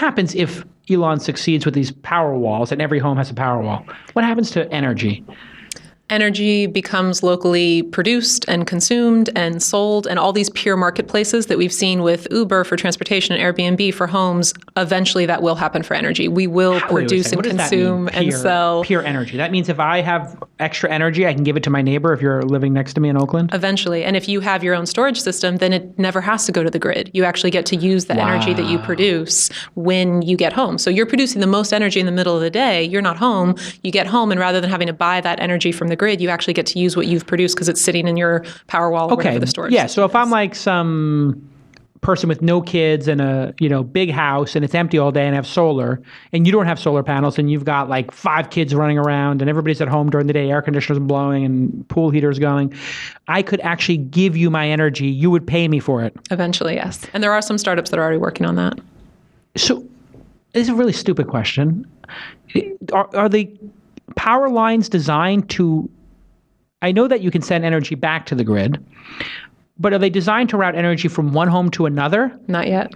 happens if Elon succeeds with these power walls and every home has a power wall? What happens to energy? Energy becomes locally produced and consumed and sold, and all these pure marketplaces that we've seen with Uber for transportation and Airbnb for homes, eventually that will happen for energy. We will produce and consume and sell. Pure energy. That means if I have extra energy, I can give it to my neighbor if you're living next to me in Oakland? Eventually. And if you have your own storage system, then it never has to go to the grid. You actually get to use the energy that you produce when you get home. So you're producing the most energy in the middle of the day. You're not home. You get home, and rather than having to buy that energy from the grid, you actually get to use what you've produced because it's sitting in your Powerwall or whatever the storage. Yeah, so if I'm like some person with no kids and a big house and it's empty all day and have solar, and you don't have solar panels and you've got like 5 kids running around and everybody's at home during the day, air conditioners blowing and pool heaters going, I could actually give you my energy. You would pay me for it. Eventually, yes. And there are some startups that are already working on that. So this is a really stupid question. Are the power lines designed to, I know that you can send energy back to the grid, but are they designed to route energy from one home to another? Not yet.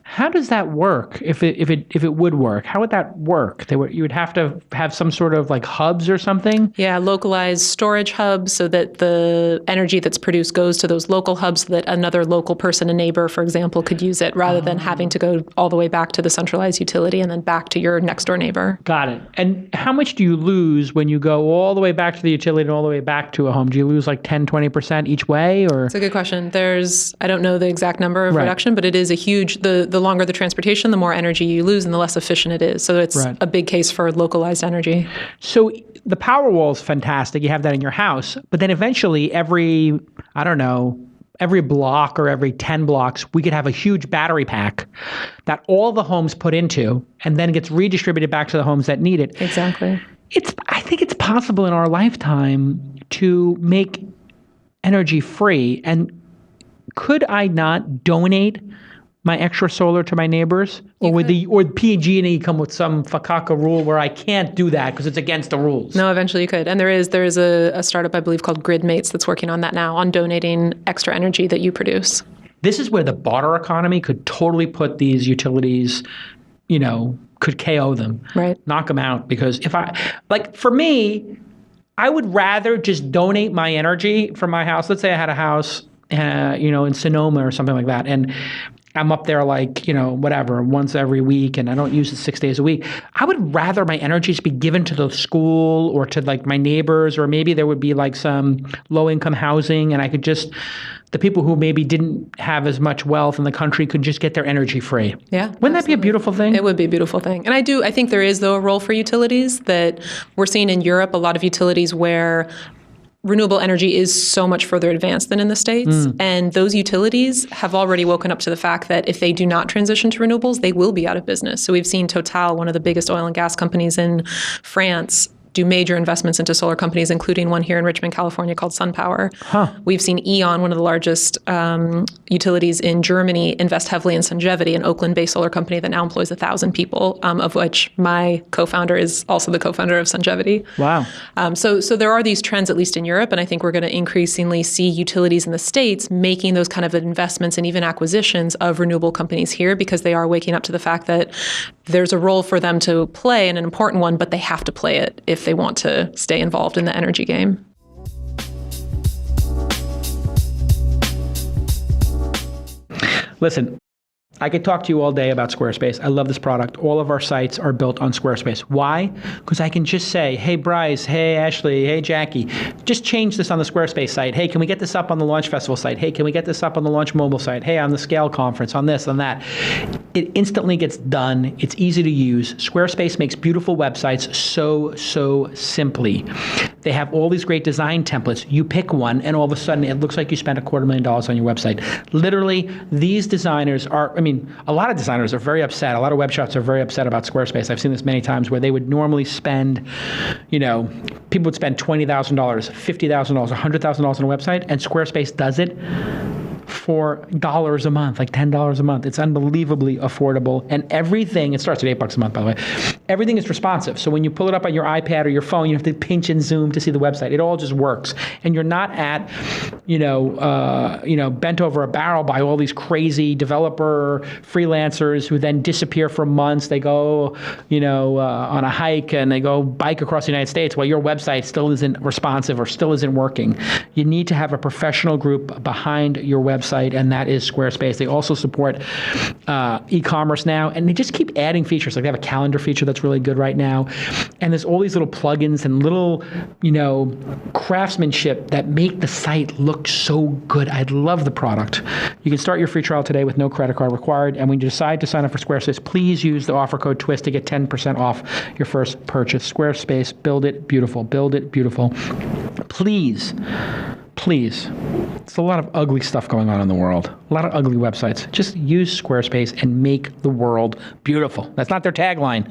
How does that work? If it would work, how would that work? You would have to have some sort of like hubs or something? Yeah, localized storage hubs so that the energy that's produced goes to those local hubs so that another local person, a neighbor, for example, could use it rather than having to go all the way back to the centralized utility and then back to your next door neighbor. Got it. And how much do you lose when you go all the way back to the utility and all the way back to a home? Do you lose like 10, 20% each way? Or? It's a good question. I don't know the exact number of reduction, but it is a huge, the longer the transportation, the more energy you lose and the less efficient it is. So it's a big case for localized energy. So the Powerwall is fantastic. You have that in your house, but then eventually every block or every 10 blocks, we could have a huge battery pack that all the homes put into and then gets redistributed back to the homes that need it. Exactly. I think it's possible in our lifetime to make energy free. And could I not donate my extra solar to my neighbors? Or would PG&E come with some fakaka rule where I can't do that because it's against the rules? No, eventually you could. And there is a startup, I believe, called GridMates that's working on that now, on donating extra energy that you produce. This is where the barter economy could totally put these utilities, could KO them. Right. Knock them out. Because for me, I would rather just donate my energy from my house. Let's say I had a house, in Sonoma or something like that. And I'm up there once every week, and I don't use it 6 days a week. I would rather my energy just be given to the school or to like my neighbors, or maybe there would be like some low income housing, and I could the people who maybe didn't have as much wealth in the country could just get their energy free. Yeah. Wouldn't that be a beautiful thing? It would be a beautiful thing. And I think there is, though, a role for utilities that we're seeing in Europe, a lot of utilities where renewable energy is so much further advanced than in the States. And those utilities have already woken up to the fact that if they do not transition to renewables, they will be out of business. So we've seen Total, one of the biggest oil and gas companies in France, do major investments into solar companies, including one here in Richmond, California called SunPower. We've seen E.ON, one of the largest utilities in Germany, invest heavily in Sungevity, an Oakland-based solar company that now employs 1,000 people, of which my co-founder is also the co-founder of Sungevity. Wow. So there are these trends, at least in Europe, and I think we're going to increasingly see utilities in the States making those kind of investments and even acquisitions of renewable companies here, because they are waking up to the fact that there's a role for them to play, and an important one, but they have to play it if they want to stay involved in the energy game. Listen, I could talk to you all day about Squarespace. I love this product. All of our sites are built on Squarespace. Why? Because I can just say, hey, Bryce, hey, Ashley, hey, Jackie, just change this on the Squarespace site. Hey, can we get this up on the Launch Festival site? Hey, can we get this up on the Launch Mobile site? Hey, on the Scale Conference, on this, on that. It instantly gets done. It's easy to use. Squarespace makes beautiful websites so simply. They have all these great design templates. You pick one, and all of a sudden, it looks like you spent $250,000 on your website. Literally, these designers a lot of designers are very upset. A lot of web shops are very upset about Squarespace. I've seen this many times where they would normally spend, people would spend $20,000, $50,000, $100,000 on a website, and Squarespace does it for dollars a month, like $10 a month. It's unbelievably affordable. And everything, it starts at $8 a month, by the way. Everything is responsive. So when you pull it up on your iPad or your phone, you have to pinch and zoom to see the website. It all just works. And you're not at, bent over a barrel by all these crazy developer freelancers who then disappear for months. They go, on a hike and they go bike across the United States while your website still isn't responsive or still isn't working. You need to have a professional group behind your website, and that is Squarespace. They also support e-commerce now, and they just keep adding features. Like they have a calendar feature that's really good right now. And there's all these little plugins and little, craftsmanship that make the site look so good. I love the product. You can start your free trial today with no credit card required. And when you decide to sign up for Squarespace, please use the offer code TWiST to get 10% off your first purchase. Squarespace, build it beautiful. Build it beautiful. Please. It's a lot of ugly stuff going on in the world. A lot of ugly websites. Just use Squarespace and make the world beautiful. That's not their tagline.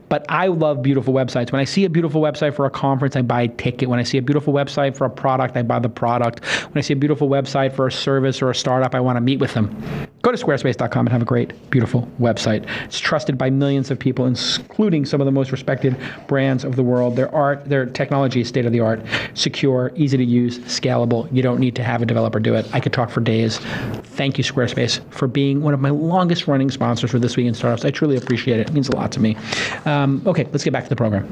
But I love beautiful websites. When I see a beautiful website for a conference, I buy a ticket. When I see a beautiful website for a product, I buy the product. When I see a beautiful website for a service or a startup, I want to meet with them. Go to squarespace.com and have a great, beautiful website. It's trusted by millions of people, including some of the most respected brands of the world. Their technology is state-of-the-art, secure, easy to use, scalable. You don't need to have a developer do it. I could talk for days. Thank you, Squarespace, for being one of my longest running sponsors for This Week in Startups. I truly appreciate it. It means a lot to me. Okay, let's get back to the program.